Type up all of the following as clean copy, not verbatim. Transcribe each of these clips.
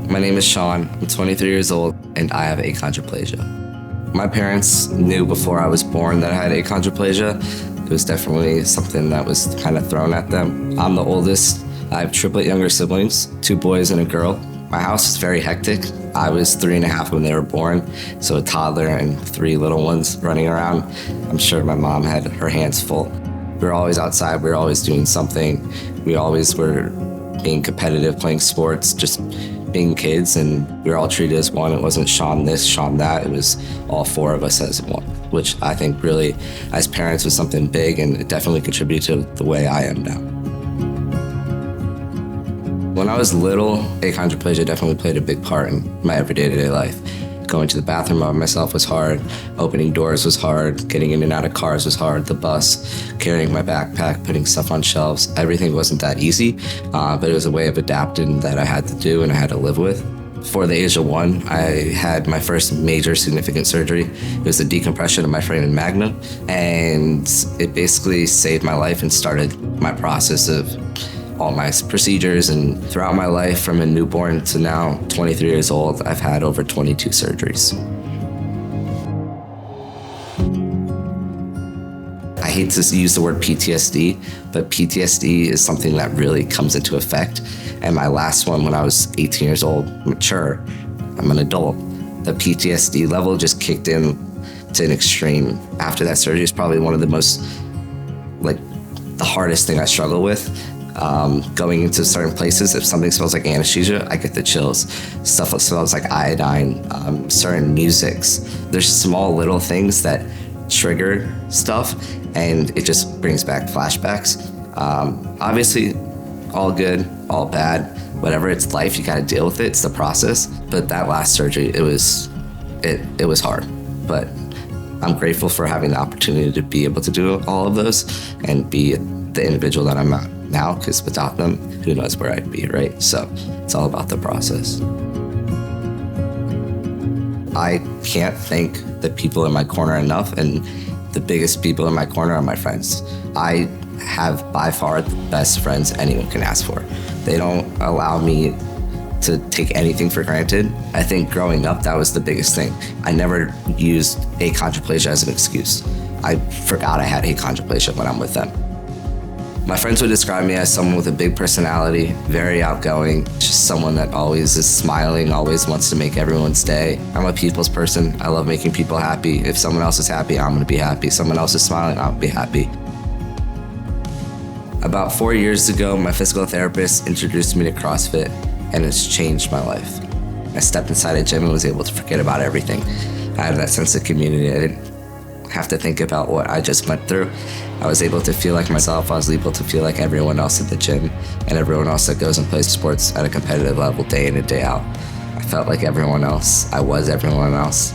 My name is Sean, I'm 23 years old, and I have achondroplasia. My parents knew before I was born that I had achondroplasia. It was definitely something that was kind of thrown at them. I'm the oldest. I have triplet younger siblings, 2 boys and a girl. My house is very hectic. I was 3.5 when they were born, so a toddler and 3 little ones running around. I'm sure my mom had her hands full. We were always outside, we were always doing something. We always were being competitive, playing sports, just being kids, and we were all treated as one. It wasn't Sean this, Sean that. It was all 4 of us as one, which I think really, as parents, was something big, and it definitely contributed to the way I am now. When I was little, achondroplasia definitely played a big part in my everyday life. Going to the bathroom by myself was hard, opening doors was hard, getting in and out of cars was hard, the bus, carrying my backpack, putting stuff on shelves. Everything wasn't that easy, but it was a way of adapting that I had to do and I had to live with. Before the age of 1, I had my first major significant surgery. It was a decompression of my foramen magnum, and it basically saved my life and started my process of all my procedures. And throughout my life, from a newborn to now 23 years old, I've had over 22 surgeries. I hate to use the word PTSD, but PTSD is something that really comes into effect. And my last one, when I was 18 years old, mature, I'm an adult, the PTSD level just kicked in to an extreme. After that surgery, it's probably one of the most, the hardest thing I struggle with. Going into certain places, if something smells like anesthesia, I get the chills. Stuff that smells like iodine, certain musics. There's small little things that trigger stuff, and it just brings back flashbacks. Obviously, all good, all bad, whatever, it's life, you gotta deal with it, it's the process. But that last surgery, it was hard, but I'm grateful for having the opportunity to be able to do all of those and be the individual that I'm at now, because without them, who knows where I'd be, right? So it's all about the process. I can't thank the people in my corner enough, and the biggest people in my corner are my friends. I have by far the best friends anyone can ask for. They don't allow me to take anything for granted. I think growing up, that was the biggest thing. I never used achondroplasia as an excuse. I forgot I had achondroplasia when I'm with them. My friends would describe me as someone with a big personality, very outgoing, just someone that always is smiling, always wants to make everyone's day. I'm a people's person. I love making people happy. If someone else is happy, I'm gonna be happy. Someone else is smiling, I'll be happy. About 4 years ago, my physical therapist introduced me to CrossFit, and it's changed my life. I stepped inside a gym and was able to forget about everything. I had that sense of community. I didn't have to think about what I just went through. I was able to feel like myself. I was able to feel like everyone else at the gym and everyone else that goes and plays sports at a competitive level day in and day out. I felt like everyone else. I was everyone else.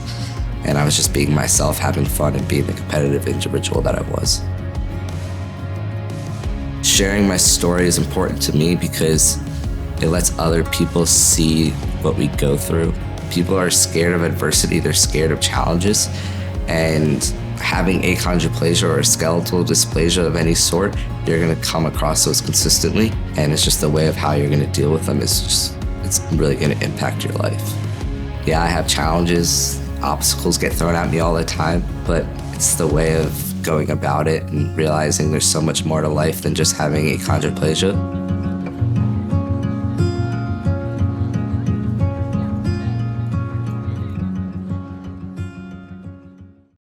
And I was just being myself, having fun, and being the competitive individual that I was. Sharing my story is important to me because it lets other people see what we go through. People are scared of adversity. They're scared of challenges. And having achondroplasia or skeletal dysplasia of any sort, you're gonna come across those consistently. And it's just the way of how you're gonna deal with them it's really gonna impact your life. Yeah, I have challenges, obstacles get thrown at me all the time, but it's the way of going about it and realizing there's so much more to life than just having achondroplasia.